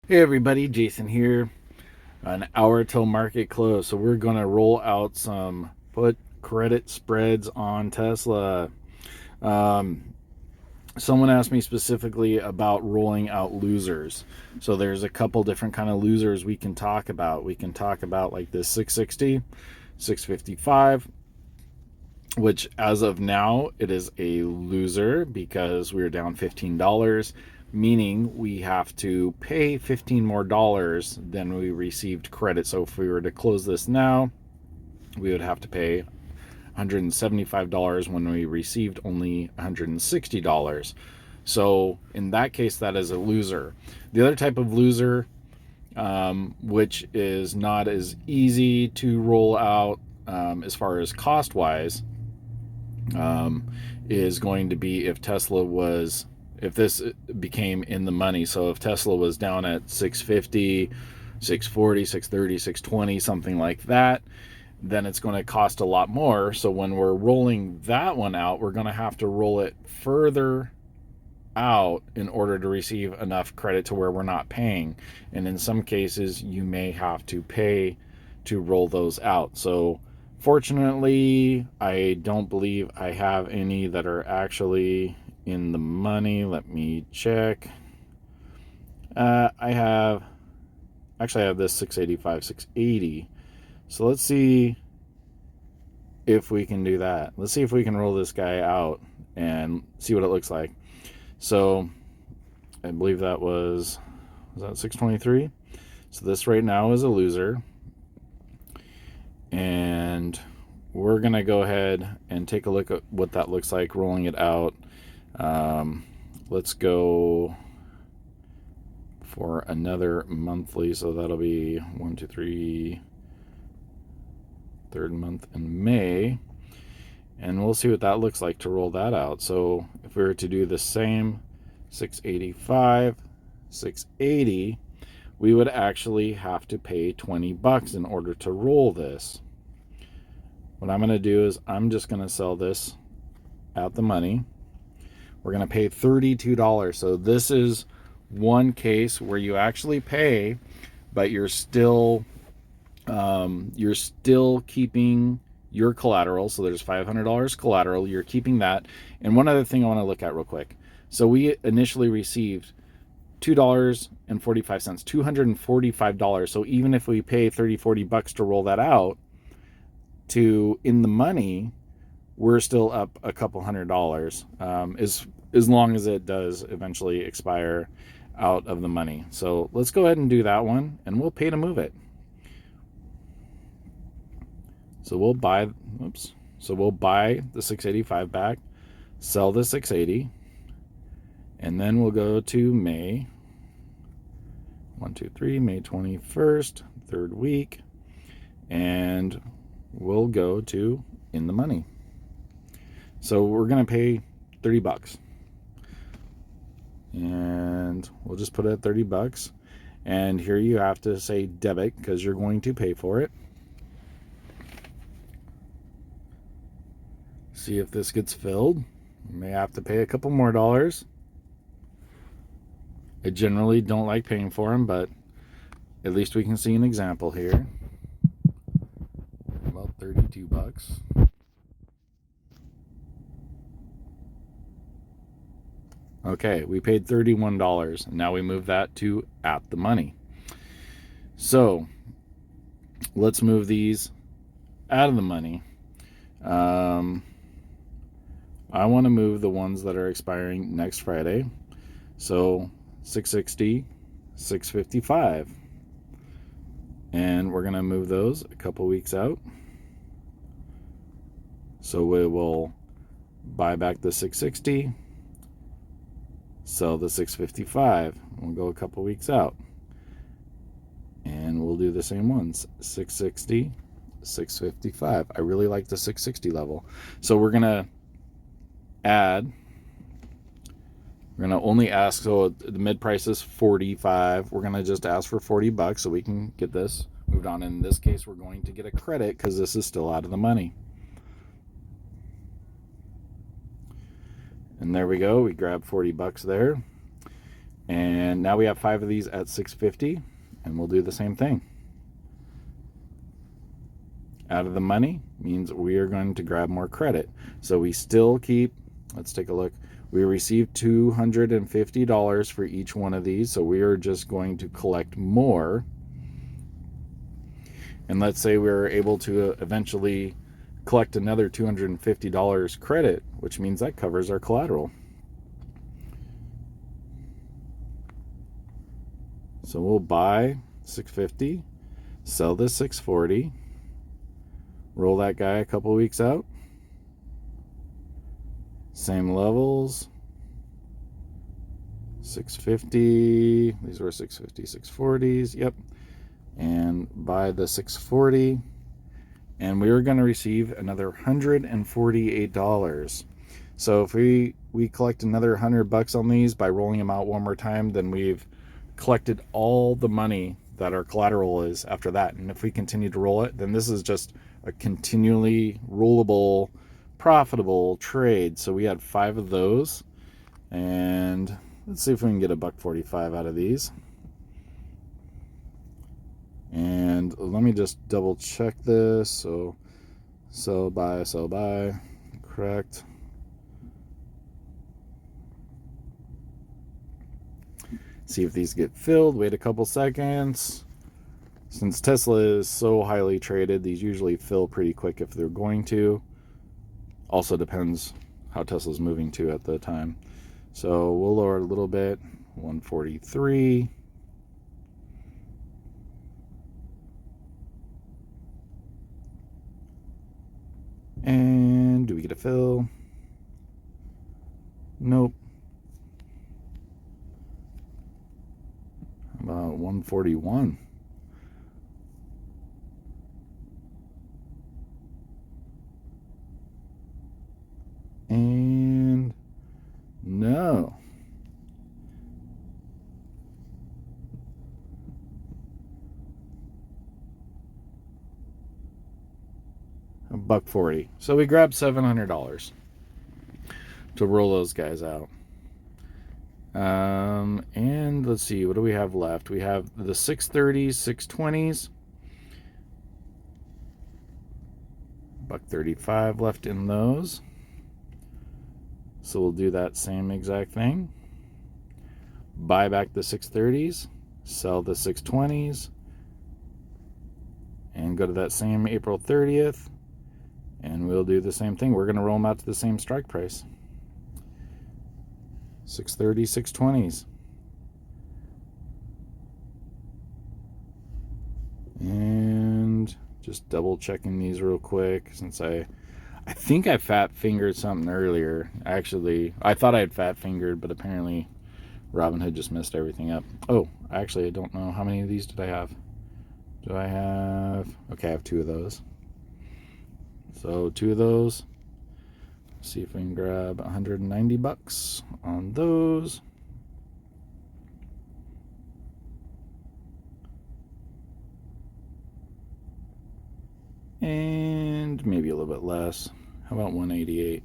Hey everybody, Jason here. An hour till market close, so we're going to roll out some put credit spreads on Tesla. Um, Someone asked me specifically about rolling out losers. So there's a couple different kind of losers we can talk about. We can talk about like this 660, 655, which as of now it is a loser because we're down $15, meaning we have to pay 15 more dollars than we received credit. So if we were to close this now, we would have to pay $175 when we received only $160. So in that case, that is a loser. The other type of loser, which is not as easy to roll out as far as cost wise, is going to be if this became in the money. So if Tesla was down at 650, 640, 630, 620, something like that, then it's going to cost a lot more. So when we're rolling that one out, we're going to have to roll it further out in order to receive enough credit to where we're not paying. And in some cases, you may have to pay to roll those out. So fortunately, I don't believe I have any that are actually in the money. Let me check. I have this 685, 680. So let's see if we can do that. Let's see if we can roll this guy out and see what it looks like. So I believe that was that 623. So this right now is a loser. And we're going to go ahead and take a look at what that looks like rolling it out. Let's go for another monthly. So that'll be 1, 2, 3, third month in May. And we'll see what that looks like to roll that out. So if we were to do the same 685, 680, we would actually have to pay $20 in order to roll this. What I'm going to do is I'm just going to sell this at the money. We're going to pay $32. So this is one case where you actually pay, but you're still keeping your collateral. So there's $500 collateral. You're keeping that. And one other thing I want to look at real quick. So we initially received $2.45, $245. So even if we pay $30-$40 to roll that out to in the money, we're still up a couple $100, as long as it does eventually expire out of the money. So let's go ahead and do that one, and we'll pay to move it. So we'll buy the 685 back, sell the 680, and then we'll go to May 1, 2, 3, May 21st, third week, and we'll go to in the money. So we're going to pay $30. And we'll just put it at $30. And here you have to say debit because you're going to pay for it. See if this gets filled. You may have to pay a couple more dollars. I generally don't like paying for them, but at least we can see an example here. About $32. Okay, we paid $31. And now we move that to at the money. So let's move these out of the money. I want to move the ones that are expiring next Friday. So 660, 655. And we're going to move those a couple weeks out. So we will buy back the 660, sell the 655. We'll go a couple weeks out. And we'll do the same ones, 660, 655. I really like the 660 level. So we're going to only ask, so the mid price is 45. We're going to just ask for $40 so we can get this moved on. In this case, we're going to get a credit because this is still out of the money. And there we go. We grabbed $40 there. And now we have 5 of these at 650, and we'll do the same thing. Out of the money means we are going to grab more credit. So we still keep, let's take a look. We received $250 for each one of these, so we are just going to collect more. And let's say we're able to eventually collect another $250 credit, which means that covers our collateral. So we'll buy 650, sell this 640, roll that guy a couple weeks out. Same levels. 650. These were 650, 640s. Yep. And buy the 640. And we are going to receive another $148. So if we collect another $100 on these by rolling them out one more time, then we've collected all the money that our collateral is after that. And if we continue to roll it, then this is just a continually rollable, profitable trade. So we had 5 of those, and let's see if we can get $1.45 out of these. And let me just double check this. So sell buy, correct. See if these get filled. Wait a couple seconds. Since Tesla is so highly traded, these usually fill pretty quick if they're going to. Also depends how Tesla's moving to at the time. So we'll lower it a little bit. 143. And do we get a fill? Nope. About 141. And no. $1.40. So we grabbed $700 to roll those guys out. And let's see, what do we have left? We have the 630s, 620s. $1.35 left in those. So we'll do that same exact thing. Buy back the 630s, sell the 620s, and go to that same April 30th. And we'll do the same thing. We're going to roll them out to the same strike price. 630, 620s. And just double checking these real quick, since I think I fat fingered something earlier. Actually, I thought I had fat fingered, but apparently Robinhood just messed everything up. Oh, actually, I don't know. How many of these did I have? Okay, I have 2 of those. So 2 of those. See if we can grab $190 on those. And maybe a little bit less. How about 188?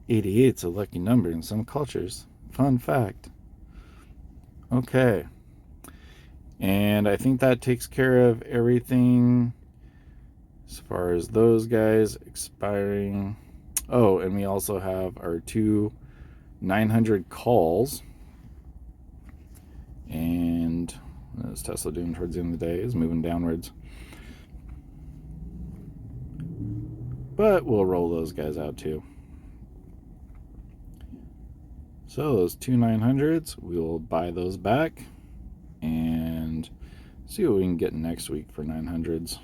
88's a lucky number in some cultures. Fun fact. Okay. And I think that takes care of everything as far as those guys expiring. Oh, and we also have our 2 900 calls. And what is Tesla doing towards the end of the day? Is moving downwards. But we'll roll those guys out too. So those 2 900s, we'll buy those back and see what we can get next week for 900s.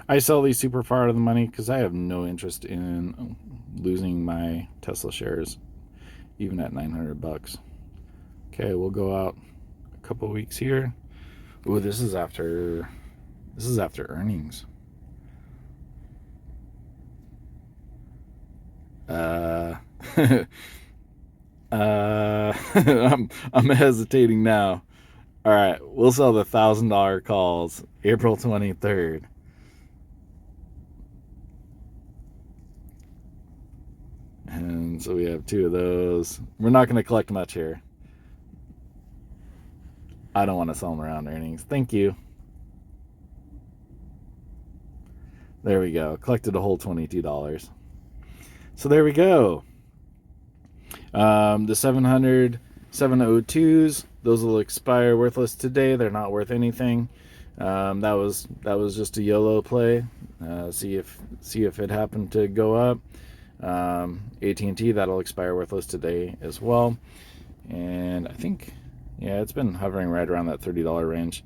I sell these super far out of the money because I have no interest in losing my Tesla shares, even at $900. Okay, we'll go out a couple weeks here. Ooh, this is after earnings. I'm hesitating now. All right, we'll sell the $1,000 calls April 23rd. And so we have 2 of those. We're not going to collect much here. I don't want to sell them around earnings. Thank you. There we go. Collected a whole $22. So there we go. The 702s, those will expire worthless today. They're not worth anything. That was just a YOLO play. See if it happened to go up. AT&T, that'll expire worthless today as well. And I think, yeah, it's been hovering right around that $30 range.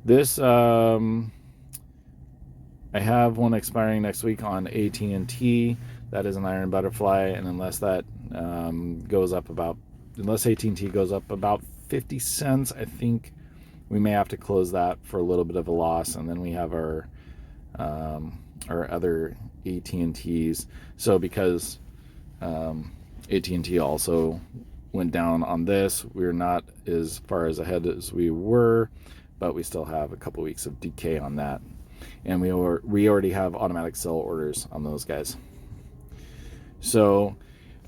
This, I have one expiring next week on AT&T. That is an iron butterfly, and unless that goes up about, unless AT&T goes up about 50 cents, I think we may have to close that for a little bit of a loss, and then we have our other AT&Ts. So because AT&T also went down on this, we're not as far as ahead as we were, but we still have a couple weeks of decay on that, and we already have automatic sell orders on those guys. So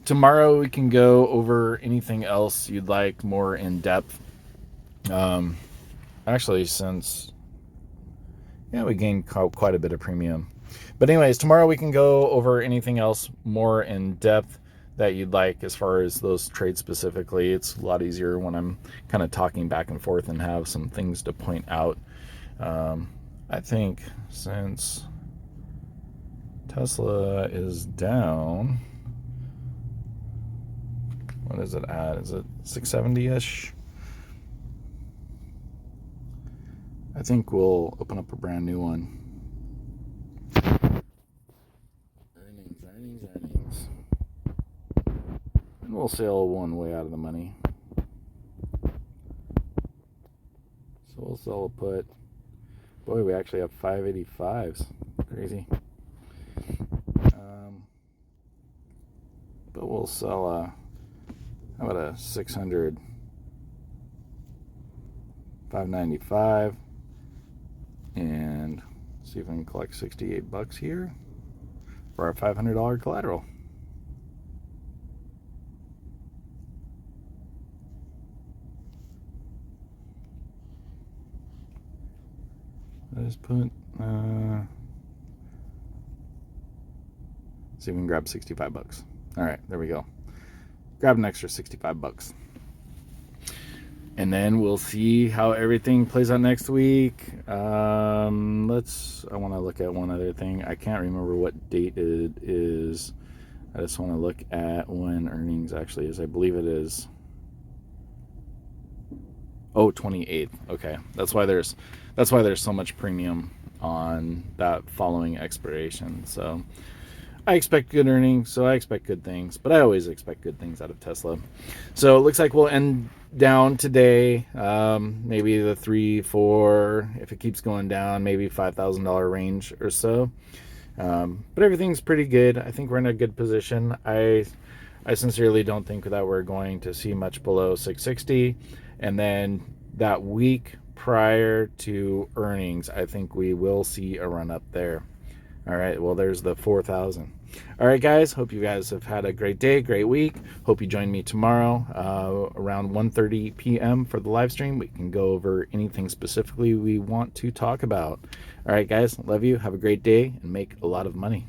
tomorrow we can go over anything else you'd like more in depth. Actually, since, yeah, we gained quite a bit of premium. But anyways, tomorrow we can go over anything else more in depth that you'd like as far as those trades specifically. It's a lot easier when I'm kind of talking back and forth and have some things to point out. I think since Tesla is down, what is it at? Is it 670-ish? I think we'll open up a brand new one. Earnings. And we'll sell one way out of the money. So we'll sell a put. Boy, we actually have 585s. Crazy. But we'll sell how about a 600, 595, and see if I can collect $68 here for our $500 collateral. Let's put, see if we can grab $65. All right, there we go. Grab an extra $65. And then we'll see how everything plays out next week. I want to look at one other thing. I can't remember what date it is. I just want to look at when earnings actually is. I believe it is 28th. Okay. That's why there's so much premium on that following expiration. So I expect good earnings, so I expect good things, but I always expect good things out of Tesla. So it looks like we'll end down today, maybe the 3-4, if it keeps going down, maybe $5,000 range or so. But everything's pretty good. I think we're in a good position. I sincerely don't think that we're going to see much below 660, and then that week prior to earnings, I think we will see a run up there. All right, well, there's the 4,000. All right, guys, hope you guys have had a great day, great week. Hope you join me tomorrow around 1:30 p.m. for the live stream. We can go over anything specifically we want to talk about. All right, guys, love you. Have a great day and make a lot of money.